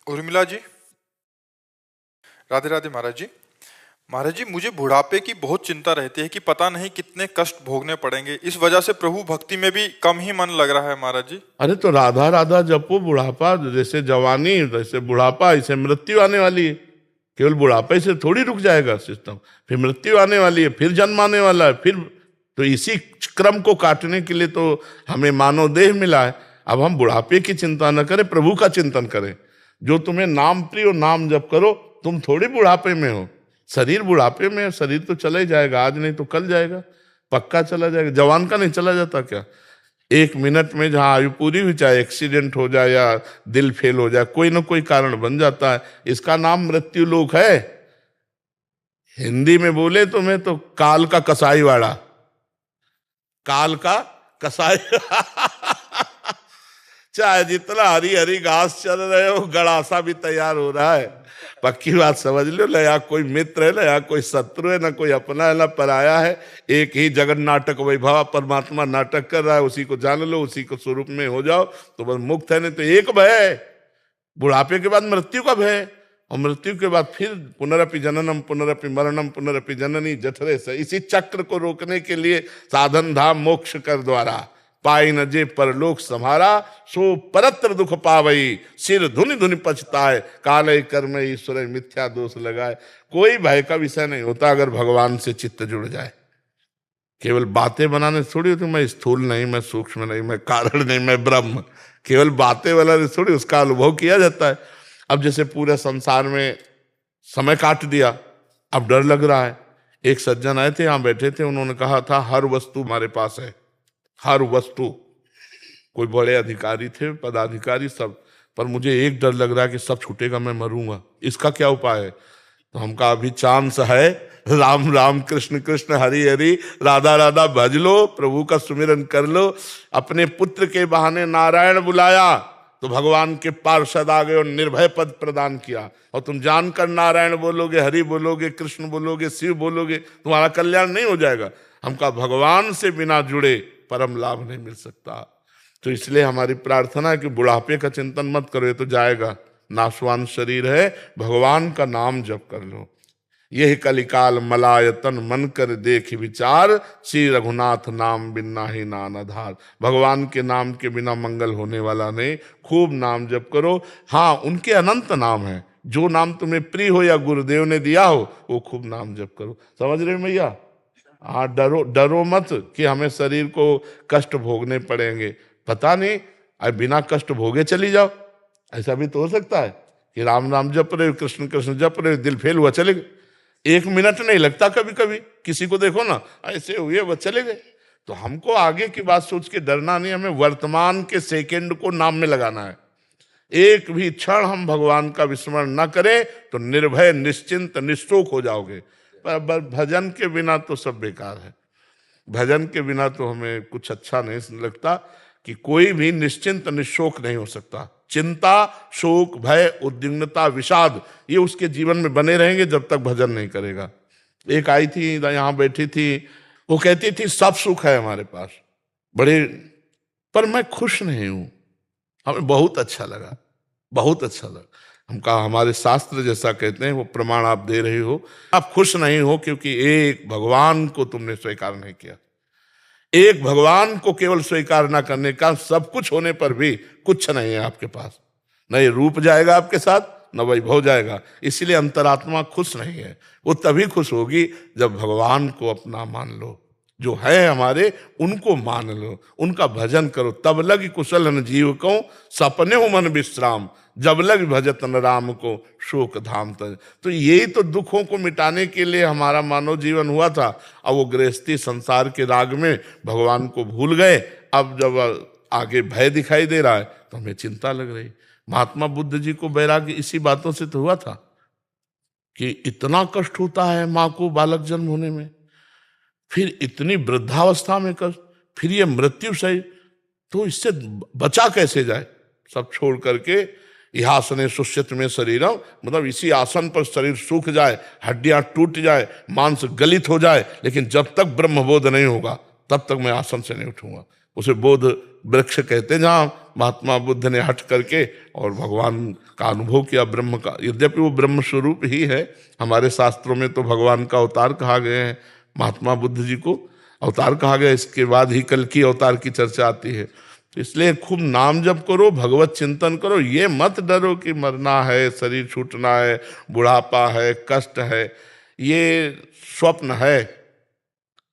उर्मिला जी, राधे राधे महाराज जी। महाराज जी, मुझे बुढ़ापे की बहुत चिंता रहती है कि पता नहीं कितने कष्ट भोगने पड़ेंगे। इस वजह से प्रभु भक्ति में भी कम ही मन लग रहा है महाराज जी। अरे तो राधा राधा जपो। बुढ़ापा जैसे जवानी, जैसे बुढ़ापा, ऐसे मृत्यु आने वाली है। केवल बुढ़ापे से थोड़ी रुक जाएगा सिस्टम। फिर मृत्यु आने वाली है, फिर जन्म आने वाला है, फिर तो इसी क्रम को काटने के लिए तो हमें मानव देह मिला है। अब हम बुढ़ापे की चिंता न करें, प्रभु का चिंतन करें। जो तुम्हें नाम प्रिय हो, नाम जप करो। तुम थोड़ी बुढ़ापे में हो, शरीर बुढ़ापे में है। शरीर तो चला ही जाएगा, आज नहीं तो कल जाएगा, पक्का चला जाएगा। जवान का नहीं चला जाता क्या? 1 मिनट में जहां आयु पूरी हुई, चाहे एक्सीडेंट हो जाए या दिल फेल हो जाए, कोई ना कोई कारण बन जाता है। इसका नाम मृत्यु लोक है। हिंदी में बोले तो मैं तो काल का कसाई वाड़ा, काल का कसाई चाहे जितना हरी हरी घास चल रहे हो, गड़ासा भी तैयार हो रहा है। पक्की बात समझ लो, ना यहाँ कोई मित्र है, ना यहाँ कोई शत्रु है, ना कोई अपना है, ना पराया है। एक ही जगन नाटक वैभव परमात्मा नाटक कर रहा है। उसी को जान लो, उसी को स्वरूप में हो जाओ तो बस मुक्त है। नहीं तो एक भय, बुढ़ापे के बाद मृत्यु का भय, और मृत्यु के बाद फिर पुनरपि जननम पुनरपि मरणम पुनरपि जननी जठरे से। इसी चक्र को रोकने के लिए साधन धाम मोक्ष कर द्वारा पाई न जे परलोक सम्हारा, सो परत्र दुख पावई, सिर धुनि धुनि पछताए, काले कर्म ईश्वर मिथ्या दोष लगाए। कोई भय का विषय नहीं होता अगर भगवान से चित्त जुड़ जाए। केवल बातें बनाने थोड़ी होती, मैं स्थूल नहीं, मैं सूक्ष्म नहीं, मैं कारण नहीं, मैं ब्रह्म। केवल बातें वाला थोड़ी, उसका अनुभव किया जाता है। अब जैसे पूरे संसार में समय काट दिया, अब डर लग रहा है। एक सज्जन आए थे, यहां बैठे थे, उन्होंने कहा था हर वस्तु हमारे पास है, हर वस्तु। कोई बड़े अधिकारी थे, पदाधिकारी सब, पर मुझे एक डर लग रहा है कि सब छूटेगा, मैं मरूंगा। इसका क्या उपाय है? तो हम कहा अभी चांस है, राम राम कृष्ण कृष्ण हरि हरि राधा राधा भज लो, प्रभु का सुमिरन कर लो। अपने पुत्र के बहाने नारायण बुलाया तो भगवान के पार्षद आ गए और निर्भय पद प्रदान किया। और तुम जानकर नारायण बोलोगे, हरि बोलोगे, कृष्ण बोलोगे, शिव बोलोगे, तुम्हारा कल्याण नहीं हो जाएगा। हम कहा भगवान से बिना जुड़े परम लाभ नहीं मिल सकता। तो इसलिए हमारी प्रार्थना है कि बुढ़ापे का चिंतन मत करो, ये तो जाएगा, नाशवान शरीर है। भगवान का नाम जप कर लो। यही कलिकाल मलायतन मन कर देख विचार, श्री रघुनाथ नाम बिना ही नान आधार। भगवान के नाम के बिना मंगल होने वाला नहीं। खूब नाम जप करो। हाँ, उनके अनंत नाम है। जो नाम तुम्हें प्रिय हो या गुरुदेव ने दिया हो, वो खूब नाम जप करो। समझ रहे हो भैया? हाँ, डरो डरो मत कि हमें शरीर को कष्ट भोगने पड़ेंगे। पता नहीं, अब बिना कष्ट भोगे चली जाओ। ऐसा भी तो हो सकता है कि राम राम जप रहे हो, कृष्ण कृष्ण जप रहे हो, दिल फेल हुआ, चले गए। 1 मिनट नहीं लगता कभी कभी। किसी को देखो ना, ऐसे हुए वो चले गए। तो हमको आगे की बात सोच के डरना नहीं, हमें वर्तमान के सेकंड को नाम में लगाना है। एक भी क्षण हम भगवान का विस्मरण न करें तो निर्भय निश्चिंत निष्ठोक हो जाओगे। पर भजन के बिना तो सब बेकार है। भजन के बिना तो हमें कुछ अच्छा नहीं लगता कि कोई भी निश्चिंत निशोक नहीं हो सकता। चिंता, शोक, भय, उद्विग्नता, विषाद, ये उसके जीवन में बने रहेंगे जब तक भजन नहीं करेगा। एक आई थी, यहां बैठी थी, वो कहती थी सब सुख है हमारे पास बड़े, पर मैं खुश नहीं हूं। हमें बहुत अच्छा लगा, बहुत अच्छा लगा। हम कहा हमारे शास्त्र जैसा कहते हैं वो प्रमाण आप दे रही हो। आप खुश नहीं हो क्योंकि एक भगवान को तुमने स्वीकार नहीं किया। एक भगवान को केवल स्वीकार ना करने का, सब कुछ होने पर भी कुछ नहीं है आपके पास। न ये रूप जाएगा आपके साथ, न वैभव जाएगा। इसलिए अंतरात्मा खुश नहीं है। वो तभी खुश होगी जब भगवान को अपना मान लो, जो है हमारे उनको मान लो, उनका भजन करो। तब लग कुशल न जीव को, सपने हो मन विश्राम, जब लग भजत न राम को, शोक धाम तज। तो यही तो दुखों को मिटाने के लिए हमारा मानव जीवन हुआ था। अब वो गृहस्थी संसार के राग में भगवान को भूल गए। अब जब आगे भय दिखाई दे रहा है तो हमें चिंता लग रही। महात्मा बुद्ध जी को वैराग्य इसी बातों से तो हुआ था कि इतना कष्ट होता है माँ को बालक जन्म होने में, फिर इतनी वृद्धावस्था में कष्ट, फिर ये मृत्यु सही, तो इससे बचा कैसे जाए। सब छोड़ करके इहासने सुष्यत में शरीरम, मतलब इसी आसन पर शरीर सूख जाए, हड्डियां टूट जाए, मांस गलित हो जाए, लेकिन जब तक ब्रह्मबोध नहीं होगा तब तक मैं आसन से नहीं उठूंगा। उसे बोध वृक्ष कहते हैं, जहां महात्मा बुद्ध ने हट करके और भगवान का अनुभव किया, ब्रह्म का। यद्यपि वो ब्रह्म स्वरूप ही है, हमारे शास्त्रों में तो भगवान का अवतार कहा गया है, महात्मा बुद्ध जी को अवतार कहा गया। इसके बाद ही कल की अवतार की चर्चा आती है। इसलिए खूब नाम जप करो, भगवत चिंतन करो, ये मत डरो कि मरना है, शरीर छूटना है, बुढ़ापा है, कष्ट है। ये स्वप्न है।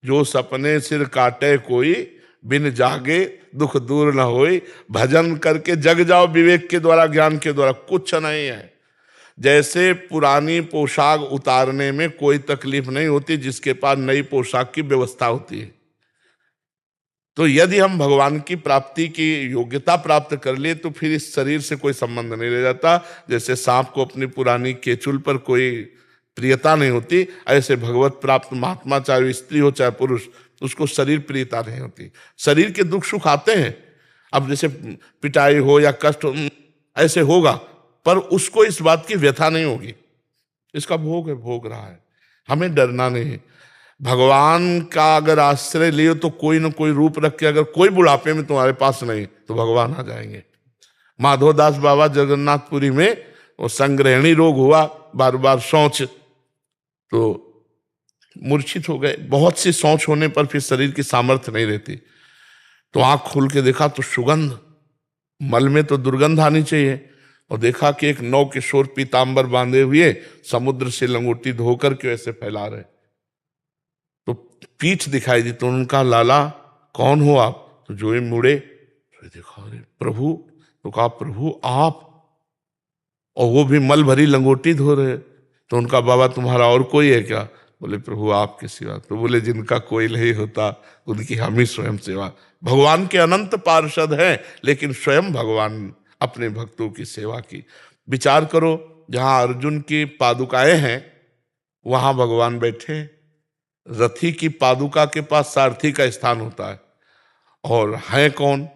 जो सपने सिर काटे कोई, बिन जागे दुख दूर न होई। भजन करके जग जाओ विवेक के द्वारा, ज्ञान के द्वारा, कुछ नहीं है। जैसे पुरानी पोशाक उतारने में कोई तकलीफ नहीं होती जिसके पास नई पोशाक की व्यवस्था होती है। तो यदि हम भगवान की प्राप्ति की योग्यता प्राप्त कर लिए तो फिर इस शरीर से कोई संबंध नहीं रह जाता। जैसे सांप को अपनी पुरानी केचुल पर कोई प्रियता नहीं होती, ऐसे भगवत प्राप्त महात्मा, चाहे वो स्त्री हो चाहे पुरुष, उसको शरीर प्रियता नहीं होती। शरीर के दुख सुख आते हैं, अब जैसे पिटाई हो या कष्ट हो, ऐसे होगा, पर उसको इस बात की व्यथा नहीं होगी। इसका भोग है, भोग रहा है, हमें डरना नहीं है। भगवान का अगर आश्रय लियो तो कोई ना कोई रूप रख के, अगर कोई बुढ़ापे में तुम्हारे पास नहीं तो भगवान आ जाएंगे। माधवदास बाबा जगन्नाथपुरी में वो संग्रहणी रोग हुआ, बार बार शौच, तो मूर्छित हो गए। बहुत सी शौच होने पर फिर शरीर की सामर्थ्य नहीं रहती, तो आंख खोल के देखा तो सुगंध, मल में तो दुर्गंध आनी चाहिए, और देखा कि एक नौ किशोर पीतांबर बांधे हुए समुद्र से लंगोटी धोकर के ऐसे फैला रहे। तो पीठ दिखाई दी, तो उनका, लाला कौन हो आप? तो जो मुड़े तो देखा, अरे प्रभु। तो कहा, प्रभु आप? और वो भी मल भरी लंगोटी धो रहे। तो उनका, बाबा तुम्हारा और कोई है क्या? बोले, प्रभु आपके सिवा। तो बोले, जिनका कोई नहीं होता उनकी हम ही स्वयं सेवा। भगवान के अनंत पार्षद हैं, लेकिन स्वयं भगवान अपने भक्तों की सेवा की। विचार करो, जहां अर्जुन की पादुकाएं हैं वहां भगवान बैठे। रथी की पादुका के पास सारथी का स्थान होता है, और है कौन?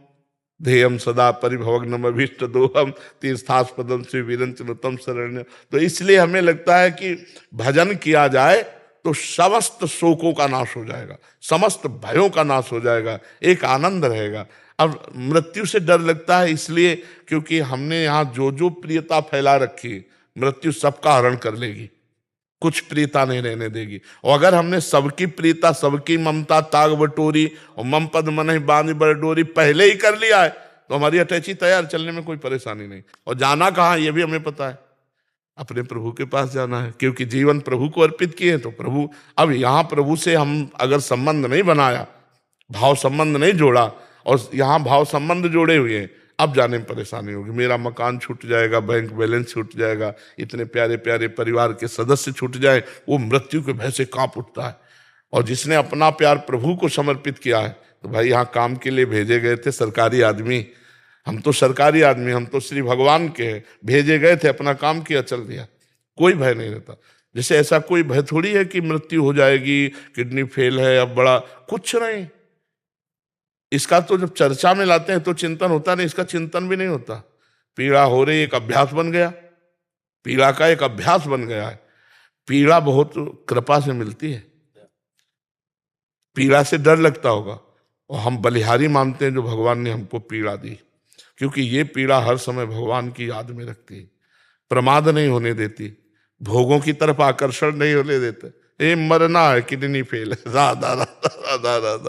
ध्येयम सदा परिभवग्नम अभीष्ट दोहम तीर्थास्पदम से वीरंचनुतम शरण्य। तो इसलिए हमें लगता है कि भजन किया जाए तो समस्त शोकों का नाश हो जाएगा, समस्त भयों का नाश हो जाएगा, एक आनंद रहेगा। अब मृत्यु से डर लगता है इसलिए क्योंकि हमने यहाँ जो जो प्रियता फैला रखी, मृत्यु सबका हरण कर लेगी, कुछ प्रियता नहीं रहने देगी। और अगर हमने सबकी प्रियता, सबकी ममता ताग बटोरी और मम पद मन बांध बरडोरी पहले ही कर लिया है, तो हमारी अटैची तैयार, चलने में कोई परेशानी नहीं। और जाना कहाँ ये भी हमें पता है, अपने प्रभु के पास जाना है, क्योंकि जीवन प्रभु को अर्पित किए तो प्रभु। अब यहाँ प्रभु से हम अगर संबंध नहीं बनाया, भाव संबंध नहीं जोड़ा, और यहाँ भाव संबंध जोड़े हुए हैं, अब जाने में परेशानी होगी। मेरा मकान छूट जाएगा, बैंक बैलेंस छूट जाएगा, इतने प्यारे प्यारे परिवार के सदस्य छूट जाए, वो मृत्यु के भय से कांप उठता है। और जिसने अपना प्यार प्रभु को समर्पित किया है, तो भाई यहाँ काम के लिए भेजे गए थे सरकारी आदमी, हम तो सरकारी आदमी, हम तो श्री भगवान के हैं, भेजे गए थे, अपना काम किया, चल दिया, कोई भय नहीं रहता। जैसे ऐसा कोई भय थोड़ी है कि मृत्यु हो जाएगी, किडनी फेल है, अब बड़ा कुछ नहीं। इसका तो जब चर्चा में लाते हैं तो चिंतन होता नहीं, इसका चिंतन भी नहीं होता। पीड़ा हो रही, एक अभ्यास बन गया, पीड़ा का एक अभ्यास बन गया है। पीड़ा बहुत कृपा से मिलती है, पीड़ा से डर लगता होगा, और हम बलिहारी मानते हैं जो भगवान ने हमको पीड़ा दी, क्योंकि ये पीड़ा हर समय भगवान की याद में रखती है, प्रमाद नहीं होने देती, भोगों की तरफ आकर्षण नहीं होने देते। ये मरना है, किडनी फेल है, राधा राधा राधा राधा।